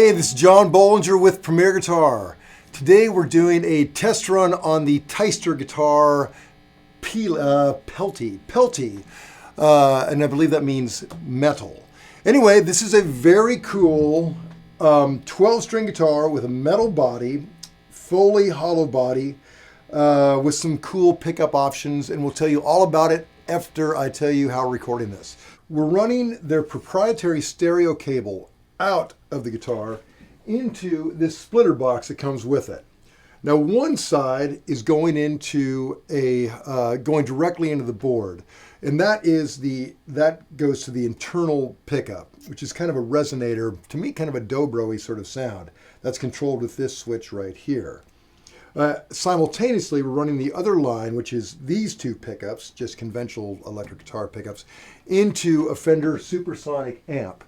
Hey, this is John Bollinger with Premier Guitar. Today we're doing a test run on the Tyyster guitar Pelti, and I believe that means metal. Anyway, this is a very cool 12-string guitar with a metal body, fully hollow body, with some cool pickup options, and we'll tell you all about it after I tell you how we're recording this. We're running their proprietary stereo cable out of the guitar into this splitter box that comes with it. Now one side is going into going directly into the board, and that goes to the internal pickup, which is kind of a resonator, to me kind of a dobro-y sort of sound. That's controlled with this switch right here. Simultaneously, we're running the other line, which is these two pickups, just conventional electric guitar pickups, into a Fender supersonic amp.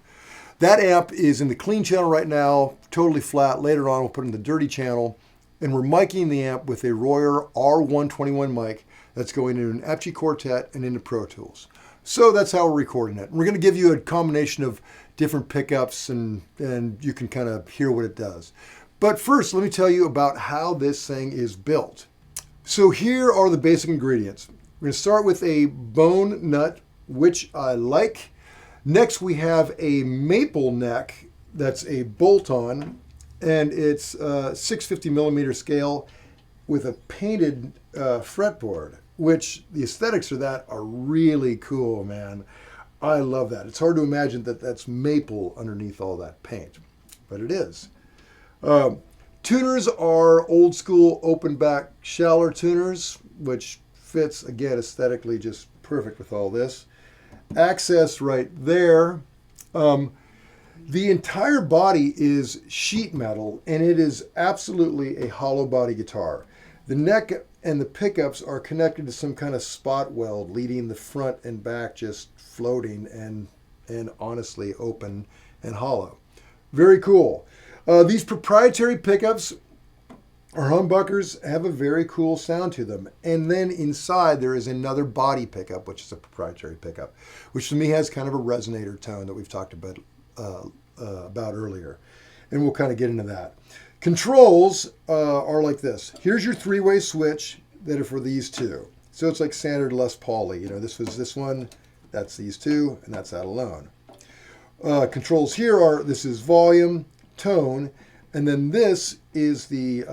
That amp is in the clean channel right now, totally flat. Later on, we'll put it in the dirty channel. And we're miking the amp with a Royer R121 mic that's going into an Edgy Quartet and into Pro Tools. So that's how we're recording it. We're going to give you a combination of different pickups, and you can kind of hear what it does. But first, let me tell you about how this thing is built. So here are the basic ingredients. We're going to start with a bone nut, which I like. Next, we have a maple neck that's a bolt-on, and it's 650 millimeter scale with a painted fretboard, which the aesthetics of that are really cool, man. I love that. It's hard to imagine that that's maple underneath all that paint, but it is. Tuners are old school open back Scheller tuners, which fits, again, aesthetically just perfect with all this. Access right there. The entire body is sheet metal, and it is absolutely a hollow body guitar. The neck and the pickups are connected to some kind of spot weld, leading the front and back just floating and honestly open and hollow. Very cool. These proprietary pickups or humbuckers have a very cool sound to them. And then inside there is another body pickup, which is a proprietary pickup, which to me has kind of a resonator tone that we've talked about earlier. And we'll kind of get into that. Controls are like this. Here's your three-way switch that are for these two. So it's like standard Les Paul-y. You know, this was this one, that's these two, and that's that alone. Controls here are, this is volume, tone, and then this is the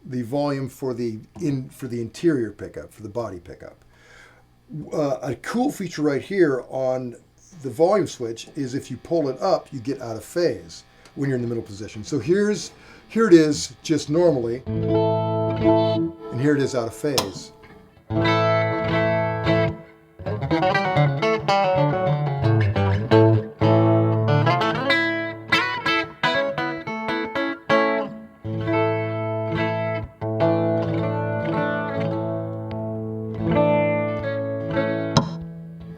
volume for the interior pickup, for the body pickup. A cool feature right here on the volume switch is if you pull it up, you get out of phase when you're in the middle position. So here it is just normally, and here it is out of phase.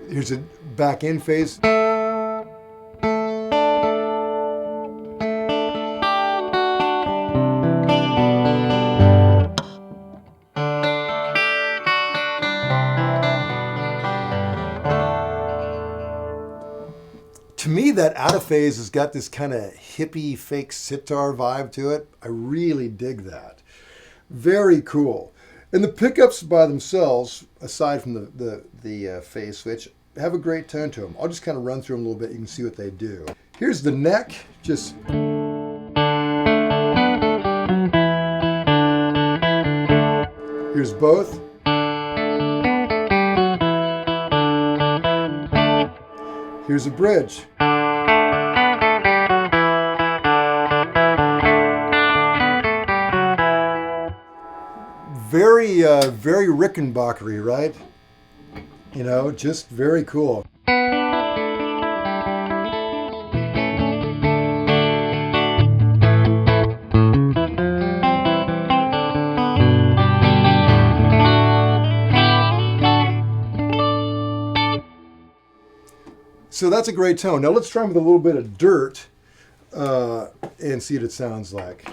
Here's a back in phase. To me, that out of phase has got this kind of hippie fake sitar vibe to it. I really dig that. Very cool. And the pickups by themselves, aside from the phase switch, have a great tone to them. I'll just kind of run through them a little bit. You can see what they do. Here's the neck. Just here's both. Here's a bridge. Very Rickenbacker-y, right? You know, just very cool. So that's a great tone. Now let's try with a little bit of dirt and see what it sounds like.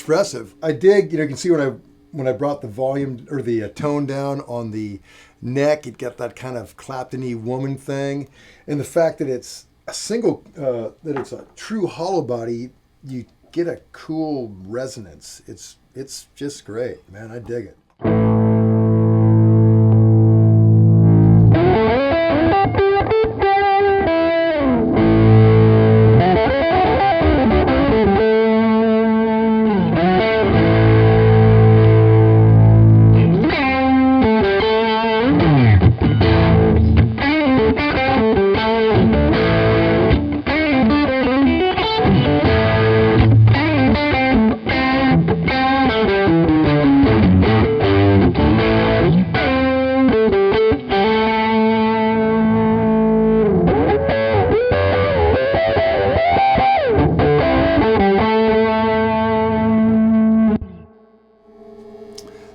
expressive. I dig, you can see when I brought the volume or the tone down on the neck, it got that kind of Clapton-y woman thing. And the fact that it's a single, that it's a true hollow body, you get a cool resonance. It's just great, man. I dig it.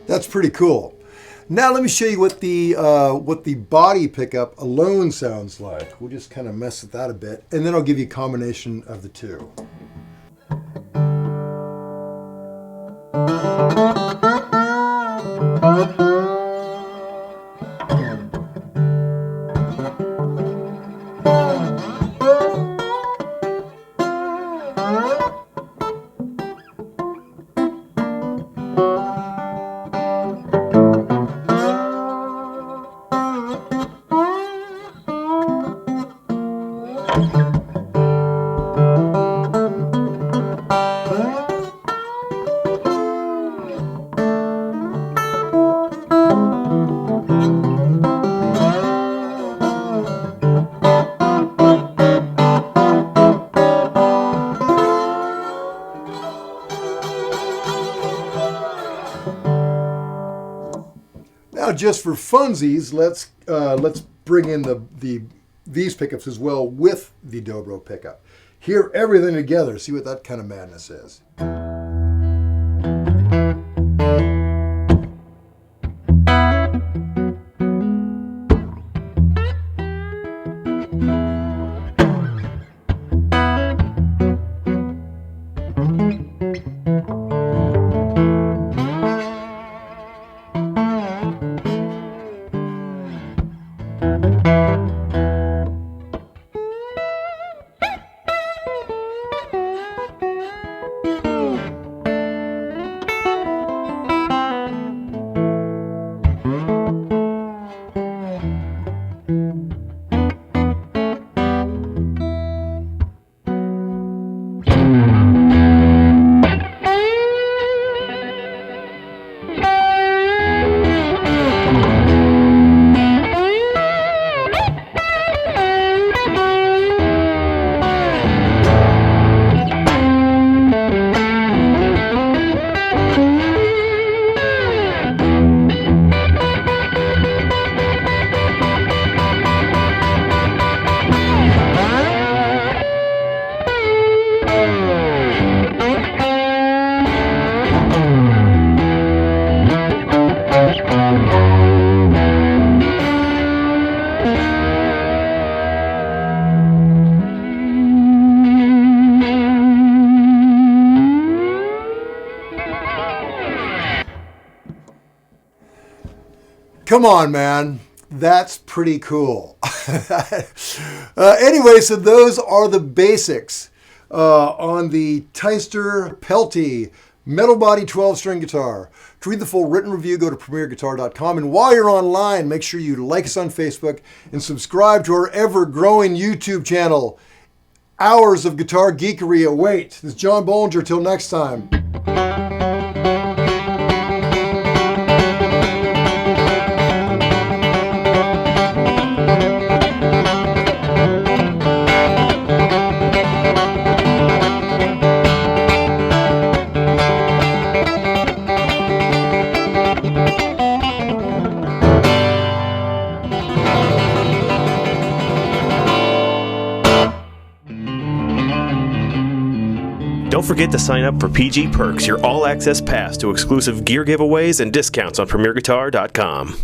That's pretty cool. Now let me show you what the body pickup alone sounds like. We'll just kind of mess with that a bit, and then I'll give you a combination of the two. Now, just for funsies, let's bring in these pickups as well with the dobro pickup. Hear everything together. See what that kind of madness is. Come on, man. That's pretty cool. Anyway, so those are the basics on the Tyyster Pelti metal body 12-string guitar. To read the full written review, go to premierguitar.com. And while you're online, make sure you like us on Facebook and subscribe to our ever-growing YouTube channel. Hours of guitar geekery await. This is John Bollinger. Till next time. Don't forget to sign up for PG Perks, your all-access pass to exclusive gear giveaways and discounts on premierguitar.com.